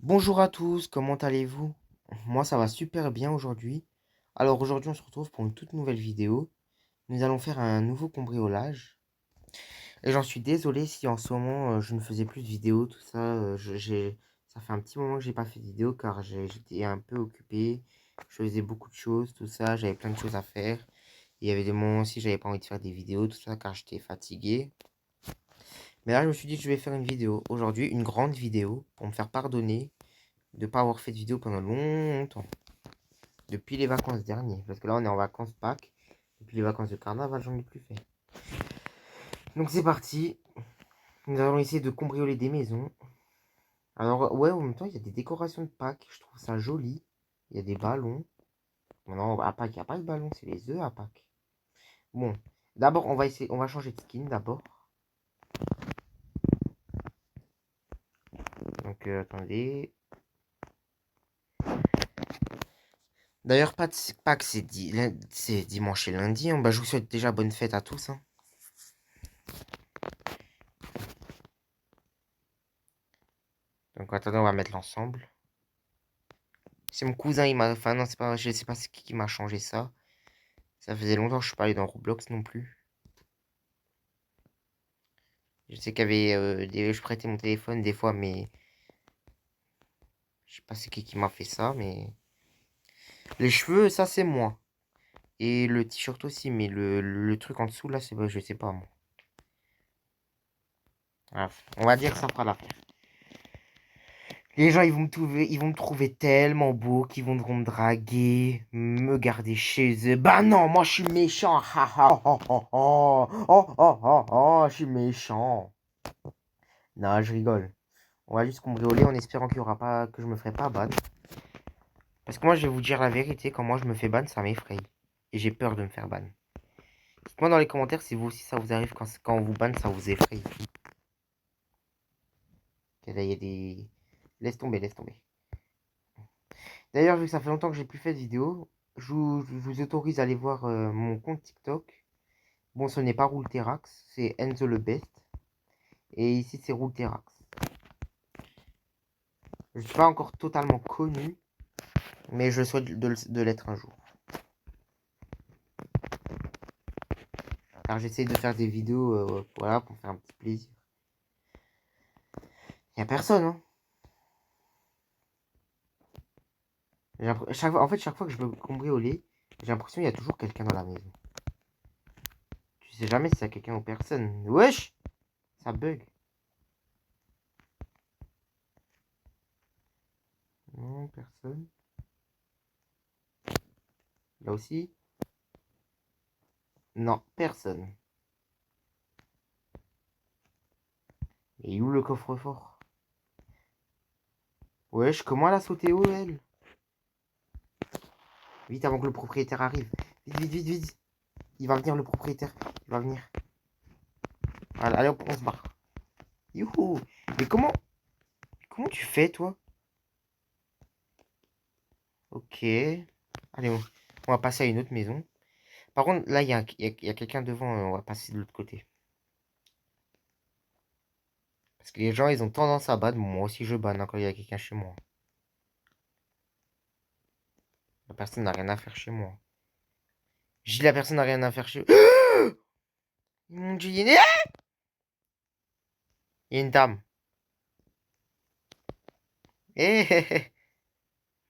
Bonjour à tous, comment allez-vous? Moi ça va super bien aujourd'hui. Alors aujourd'hui on se retrouve pour une toute nouvelle vidéo. Nous allons faire un nouveau cambriolage. Et j'en suis désolé si en ce moment je ne faisais plus de vidéos, tout ça. Ça fait un petit moment que j'ai pas fait de vidéo car j'étais un peu occupé. Je faisais beaucoup de choses, tout ça. J'avais plein de choses à faire. Il y avait des moments aussi j'avais pas envie de faire des vidéos, tout ça, car j'étais fatigué. Mais là je me suis dit que je vais faire une vidéo. Aujourd'hui, une grande vidéo pour me faire pardonner de ne pas avoir fait de vidéo pendant longtemps. Depuis les vacances dernières. Parce que là, on est en vacances Pâques. Depuis les vacances de carnaval, j'en ai plus fait. Donc c'est parti. Nous allons essayer de cambrioler des maisons. Alors, ouais, en même temps, il y a des décorations de Pâques. Je trouve ça joli. Il y a des ballons. Non, à Pâques, il n'y a pas de ballon. C'est les œufs à Pâques. Bon, d'abord, on va essayer. On va changer de skin d'abord. Donc, attendez. D'ailleurs, Pâques, c'est dimanche et lundi. Hein. Bah, je vous souhaite déjà bonne fête à tous. Hein. Donc, attendez, on va mettre l'ensemble. C'est mon cousin, il m'a. Enfin, non, c'est pas. Je sais pas c'est qui m'a changé ça. Ça faisait longtemps que je suis pas allé dans Roblox non plus. Je sais qu'il y avait je prêtais mon téléphone des fois, mais je sais pas c'est qui m'a fait ça, mais les cheveux, ça c'est moi. Et le t-shirt aussi, mais le truc en dessous là, c'est je sais pas moi. Bref, on va dire que ça fera l'affaire. Les gens, ils vont me trouver tellement beau qu'ils vont me draguer, me garder chez eux. Bah non, moi je suis méchant. Ha, ha, oh, oh, oh, oh, oh, oh, oh, je suis méchant. Non, je rigole. On va juste cambrioler en espérant qu'il y aura pas, que je me ferai pas ban. Parce que moi, je vais vous dire la vérité, quand moi je me fais ban, ça m'effraie. Et j'ai peur de me faire ban. Dites-moi dans les commentaires si vous aussi ça vous arrive quand on vous ban, ça vous effraie. Là, il y a des... Laisse tomber, laisse tomber. D'ailleurs, vu que ça fait longtemps que j'ai plus fait de vidéo, je vous autorise à aller voir mon compte TikTok. Bon, ce n'est pas Roulterax, c'est Enzo le Best. Et ici, c'est Roulterax. Je ne suis pas encore totalement connu, mais je souhaite de l'être un jour. Car j'essaie de faire des vidéos voilà, pour faire un petit plaisir. Il n'y a personne, hein. En fait, chaque fois que je veux cambrioler, j'ai l'impression qu'il y a toujours quelqu'un dans la maison. Tu sais jamais si c'est quelqu'un ou personne. Wesh! Ça bug. Non, personne. Là aussi? Non, personne. Et où le coffre-fort? Wesh, comment elle a sauté haut, elle? Vite avant que le propriétaire arrive. Vite, vite, vite, vite. Il va venir, le propriétaire. Il va venir. Allez, allez, on se barre. Youhou! Mais comment tu fais, toi? Ok. Allez, on va passer à une autre maison. Par contre, là, il y a quelqu'un devant. On va passer de l'autre côté. Parce que les gens, ils ont tendance à ban. Moi aussi, je banne quand il y a quelqu'un chez moi. La personne n'a rien à faire chez moi. Je dis la personne n'a rien à faire chez... Mon Dieu, il y a une dame.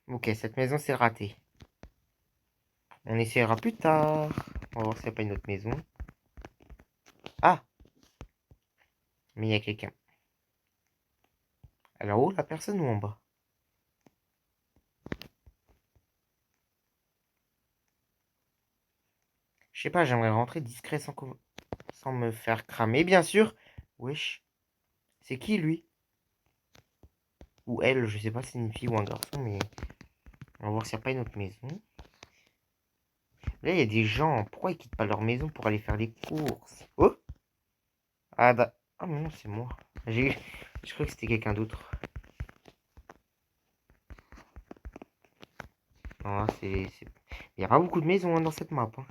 Ok, cette maison, c'est raté. On essaiera plus tard. On va voir s'il n'y a pas une autre maison. Ah, mais il y a quelqu'un. Alors, en haut, la personne ou en bas? Je sais pas, j'aimerais rentrer discret sans me faire cramer, bien sûr. Wesh. C'est qui, lui? Ou elle, je sais pas si c'est une fille ou un garçon, mais... On va voir s'il n'y a pas une autre maison. Là, il y a des gens. Pourquoi ils quittent pas leur maison pour aller faire les courses? Oh! Ah, ah mais non, c'est moi. Je crois que c'était quelqu'un d'autre. Non, Il n'y a pas beaucoup de maisons hein, dans cette map. Hein.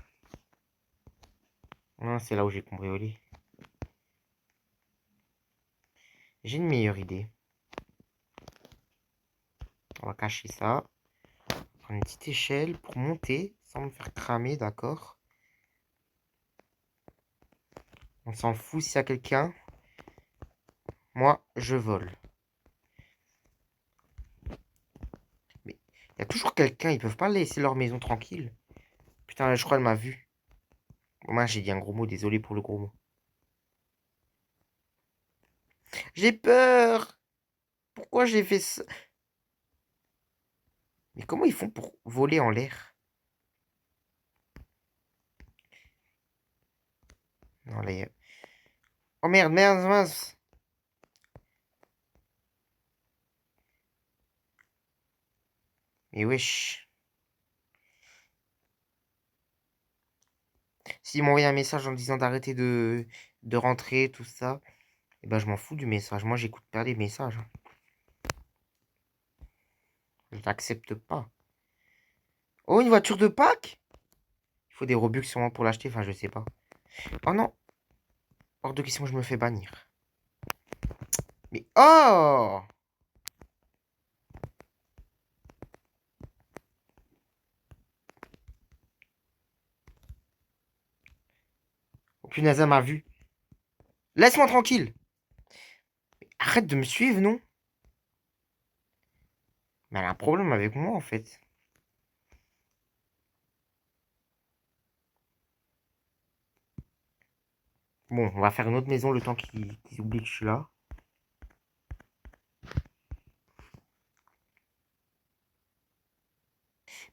Non, c'est là où j'ai cambriolé. J'ai une meilleure idée. On va cacher ça. Prendre une petite échelle pour monter sans me faire cramer, d'accord? On s'en fout s'il y a quelqu'un. Moi, je vole. Mais il y a toujours quelqu'un, ils peuvent pas laisser leur maison tranquille. Putain, je crois qu'elle m'a vu. Moi, j'ai dit un gros mot, désolé pour le gros mot. J'ai peur! Pourquoi j'ai fait ça? Mais comment ils font pour voler en l'air? Non, les... Oh merde, merde, mince! Mais wesh. S'ils m'envoient un message en disant d'arrêter de rentrer, tout ça, eh ben je m'en fous du message. Moi, j'écoute pas les messages. Je l'accepte pas. Oh, une voiture de Pâques? Il faut des Robux sûrement pour l'acheter, enfin, je sais pas. Oh non! Hors de question, je me fais bannir. Mais oh! Oh punaise, elle m'a vu. Laisse-moi tranquille! Arrête de me suivre, non? Mais elle a un problème avec moi, en fait. Bon, on va faire une autre maison le temps qu'ils oublient que je suis là.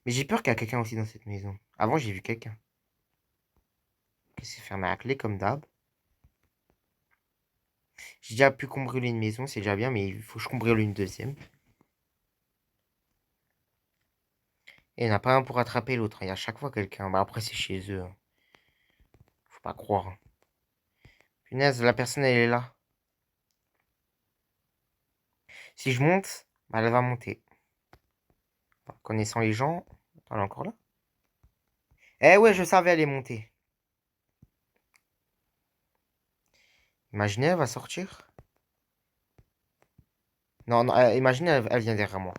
Mais j'ai peur qu'il y ait quelqu'un aussi dans cette maison. Avant, j'ai vu quelqu'un. Ok, c'est fermé à clé, comme d'hab. J'ai déjà pu cambrioler une maison, c'est déjà bien, mais il faut que je cambriole une deuxième. Et il n'y en a pas un pour attraper l'autre. Il y a à chaque fois quelqu'un. Bah après, c'est chez eux, hein. Faut pas croire, hein. Punaise, la personne, elle est là. Si je monte, bah, elle va monter. Enfin, connaissant les gens... Attends, elle est encore là? Eh ouais, je savais, elle est montée. Imaginez, elle va sortir. Non, non, imaginez, elle vient derrière moi.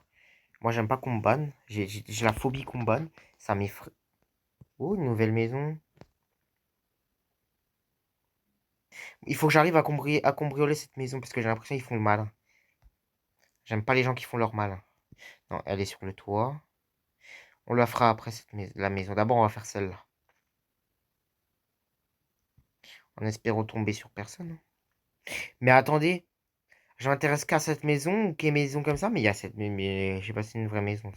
Moi, j'aime pas qu'on me banne. J'ai la phobie qu'on me banne. Ça m'effraie. Oh, une nouvelle maison. Il faut que j'arrive à cambrioler cette maison parce que j'ai l'impression qu'ils font le malin. J'aime pas les gens qui font leur malin. Non, elle est sur le toit. On la fera après la maison. D'abord, on va faire celle-là. En espérant tomber sur personne. Mais attendez, je m'intéresse qu'à cette maison ou qu'à une maison comme ça, mais il y a cette. Mais je sais pas si c'est une vraie maison.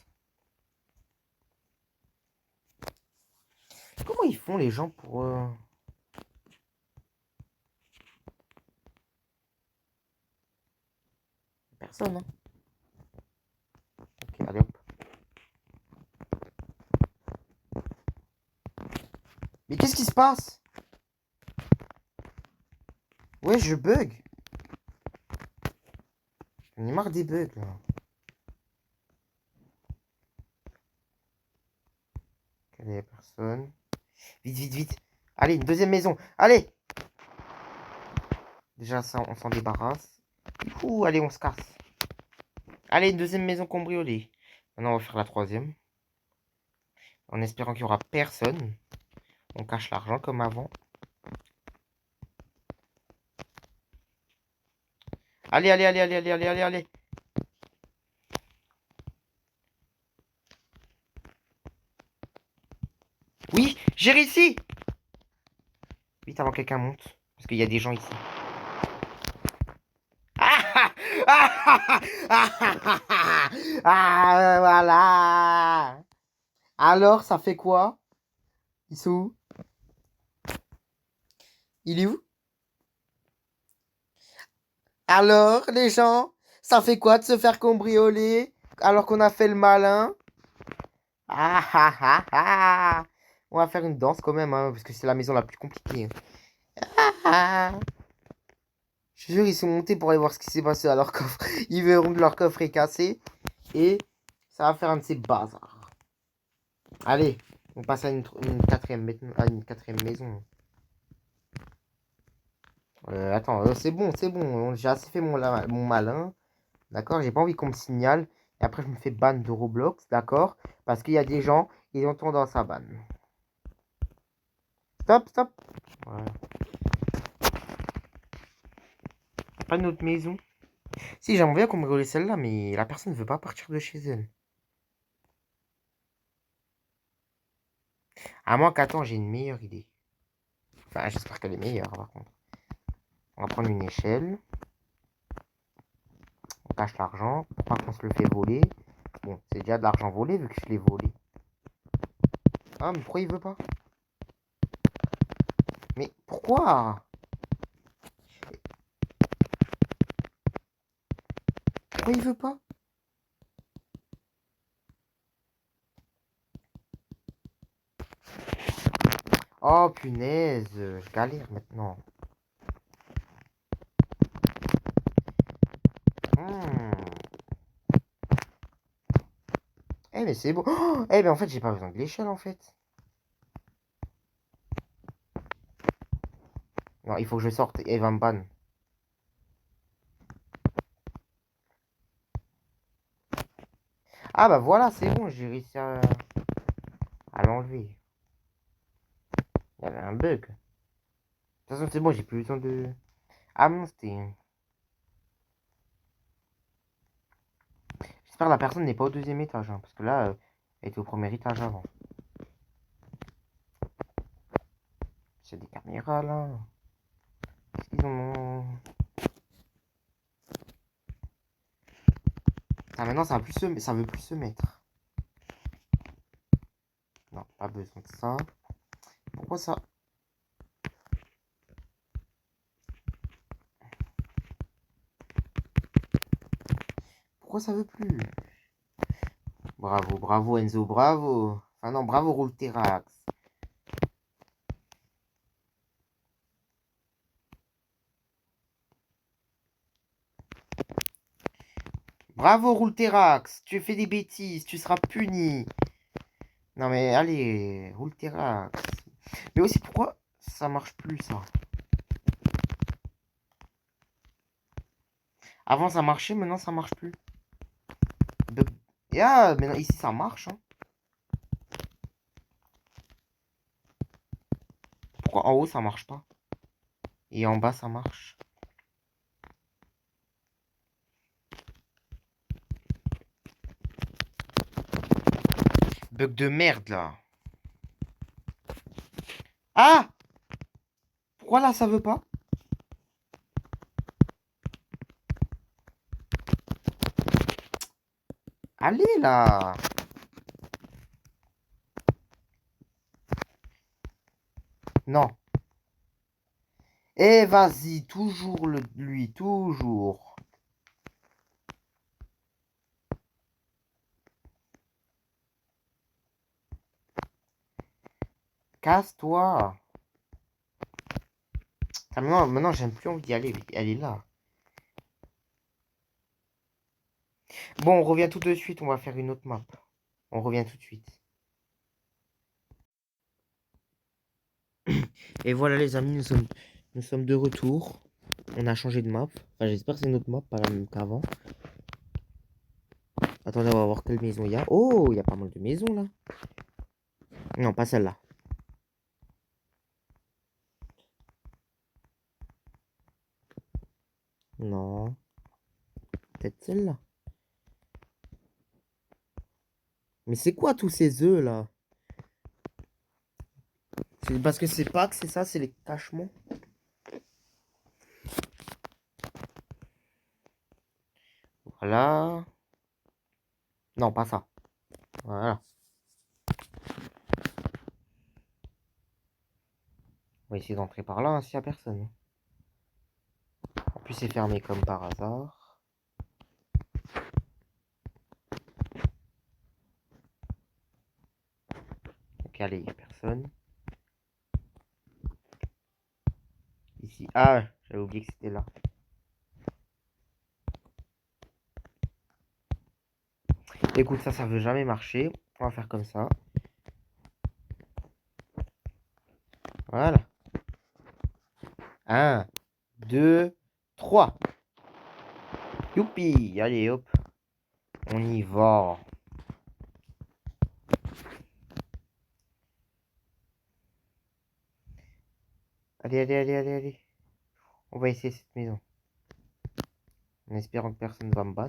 Comment ils font les gens pour. Personne, hein. Ok, allez hop. Mais qu'est-ce qui se passe? Ouais, je bug. J'en ai marre des bugs là. Ok, il y a personne. Vite, vite, vite. Allez, une deuxième maison. Allez! Déjà, ça, on s'en débarrasse. Ouh, allez, on se casse. Allez, une deuxième maison cambriolée. Maintenant, on va faire la troisième. En espérant qu'il n'y aura personne. On cache l'argent comme avant. Allez, allez, allez, allez, allez, allez, allez, allez. Oui, j'ai réussi! Vite avant que quelqu'un monte. Parce qu'il y a des gens ici. Ah, ah, ah, voilà. Alors, ça fait quoi? Ils sont où? Il est où? Alors, les gens, ça fait quoi de se faire cambrioler alors qu'on a fait le malin? Ah ah ah ah! On va faire une danse quand même, hein, parce que c'est la maison la plus compliquée. Ah, ah. Je te jure, ils sont montés pour aller voir ce qui s'est passé à leur coffre. Ils verront que leur coffre est cassé. Et ça va faire un de ces bazars. Allez, on passe à une quatrième maison. Attends, c'est bon, c'est bon. J'ai assez fait mon malin. D'accord, j'ai pas envie qu'on me signale. Et après, je me fais ban de Roblox, d'accord? Parce qu'il y a des gens, ils ont tendance à ban. Stop, stop. Voilà. Pas une autre maison. Si, j'aimerais bien qu'on me relève celle-là, mais la personne ne veut pas partir de chez elle. À moins qu'attends, j'ai une meilleure idée. Enfin, j'espère qu'elle est meilleure, par contre. On va prendre une échelle. On cache l'argent. Pour pas qu'on se le fait voler. Bon, c'est déjà de l'argent volé vu que je l'ai volé. Ah, mais pourquoi il veut pas? Mais pourquoi? Pourquoi il veut pas? Oh punaise, je galère maintenant. Hmm. Eh mais c'est bon. Oh, eh mais en fait j'ai pas besoin de l'échelle en fait. Non, il faut que je sorte. Et va me ban. Ah bah voilà, c'est bon, j'ai réussi à l'enlever. Il y avait un bug. De toute façon c'est bon, j'ai plus besoin de... Ah non, c'était... J'espère que la personne n'est pas au deuxième étage. Hein, parce que là, elle était au premier étage avant. C'est des caméras là. Qu'est-ce qu'ils ont... Ah maintenant ça veut plus se mettre. Non, pas besoin de ça. Pourquoi ça? Pourquoi ça veut plus? Bravo, bravo Enzo, bravo. Enfin non, bravo Roulterax. Bravo Roulterax, tu fais des bêtises, tu seras puni. Non mais allez, Roulterax. Mais aussi pourquoi ça marche plus ça? Avant ça marchait, maintenant ça marche plus. Et ah, maintenant ici ça marche. Hein. Pourquoi en haut ça marche pas? Et en bas ça marche. Bug de merde là. Ah! Pourquoi là ça veut pas? Allez là! Non. Eh vas-y, toujours lui, toujours. Casse-toi. Maintenant j'aime plus envie d'y aller. Elle est là. Bon, on revient tout de suite. On va faire une autre map. On revient tout de suite. Et voilà les amis, nous sommes de retour. On a changé de map. Enfin, j'espère que c'est une autre map, pas la même qu'avant. Attendez, on va voir quelle maison il y a. Oh, il y a pas mal de maisons là. Non, pas celle-là. Non. Peut-être celle-là. Mais c'est quoi tous ces œufs là? C'est parce que c'est pas que c'est ça, c'est les cachements. Voilà. Non, pas ça. Voilà. On va essayer d'entrer par là hein, s'il n'y a personne. En plus, c'est fermé comme par hasard. Ok, allez, il n'y a personne. Ici. Ah, j'avais oublié que c'était là. Écoute, ça veut jamais marcher. On va faire comme ça. Voilà. 1, 2, 3. Youpi. Allez, hop. On y va. Allez, allez, allez, allez, allez. On va essayer cette maison. En espérant que personne va me ban.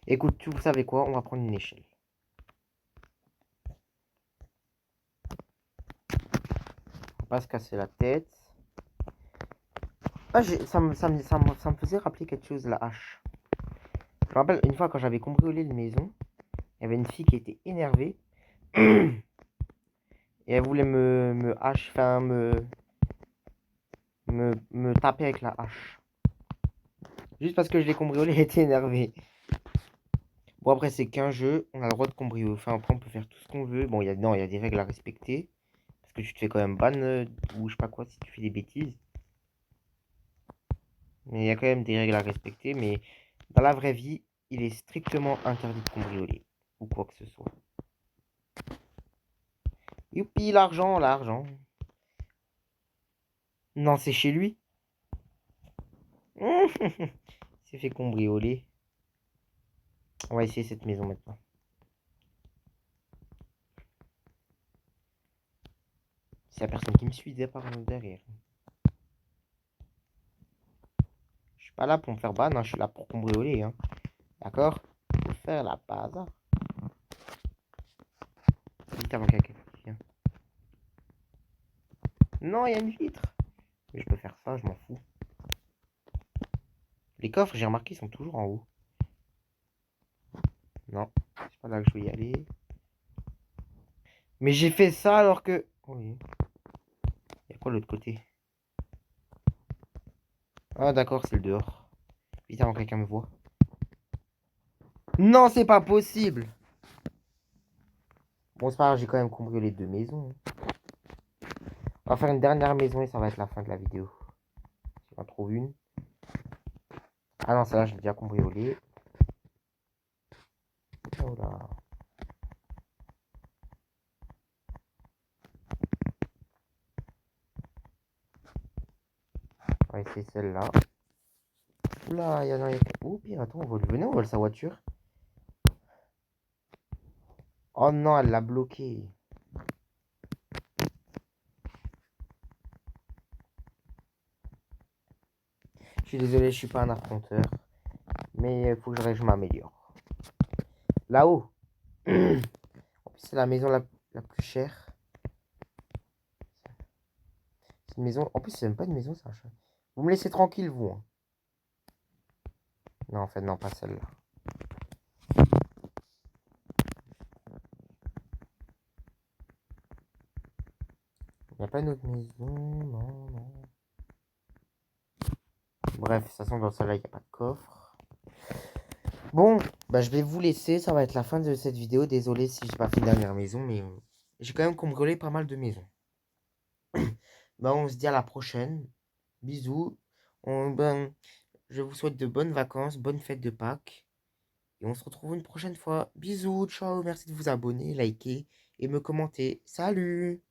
Écoute, vous savez quoi? On va prendre une échelle. Faut pas se casser la tête. Ah, ça me faisait rappeler quelque chose, la hache. Je me rappelle une fois quand j'avais cambriolé une maison, il y avait une fille qui était énervée. Et elle voulait me hache, enfin me taper avec la hache. Juste parce que je l'ai cambriolé, elle était énervée. Bon, après, c'est qu'un jeu, on a le droit de cambrioler. Enfin, après, on peut faire tout ce qu'on veut. Bon, non, il y a des règles à respecter. Parce que tu te fais quand même ban, ou je sais pas quoi, si tu fais des bêtises. Mais il y a quand même des règles à respecter. Mais dans la vraie vie, il est strictement interdit de cambrioler. Ou quoi que ce soit. Youpi, l'argent, l'argent. Non, c'est chez lui. Il s'est fait cambrioler. On va essayer cette maison maintenant. C'est la personne qui me suit derrière. Je suis pas là pour me faire ban, hein, je suis là pour cambrioler. Hein. D'accord? Faut faire la base. Vite avant quelqu'un qui vient. Non, il y a une vitre. Mais je peux faire ça, je m'en fous. Les coffres, j'ai remarqué, ils sont toujours en haut. Non, c'est pas là que je vais y aller. Mais j'ai fait ça alors que... Oui. Il y a quoi de l'autre côté? Ah d'accord, c'est le dehors. Vite avant quelqu'un me voit. Non, c'est pas possible. Bon, c'est pas grave, j'ai quand même cambriolé 2 maisons. On va faire une dernière maison et ça va être la fin de la vidéo. Si j'en trouve une. Ah non, celle-là, je l'ai déjà cambriolé. Oh là. On va essayer celle-là. Oula, il y en a... Oh pire, attends, venez, on vole sa voiture. Oh non, elle l'a bloqué. Je suis désolé, je suis pas un affronteur. Mais il faut que je m'améliore. Là-haut. En plus, c'est la maison la plus chère. C'est une maison... En plus, c'est même pas une maison, c'est un chat. Vous me laissez tranquille, vous. Hein. Non, en fait, non, pas celle-là. Il n'y a pas une autre maison. Non, non. Bref, de toute façon, dans celle-là, il n'y a pas de coffre. Bon, bah, je vais vous laisser. Ça va être la fin de cette vidéo. Désolé si j'ai pas fait une dernière maison, mais j'ai quand même cambriolé pas mal de maisons. Bah, on se dit à la prochaine. Bisous. Ben, je vous souhaite de bonnes vacances, bonnes fêtes de Pâques. Et on se retrouve une prochaine fois. Bisous, ciao, merci de vous abonner, liker et me commenter. Salut!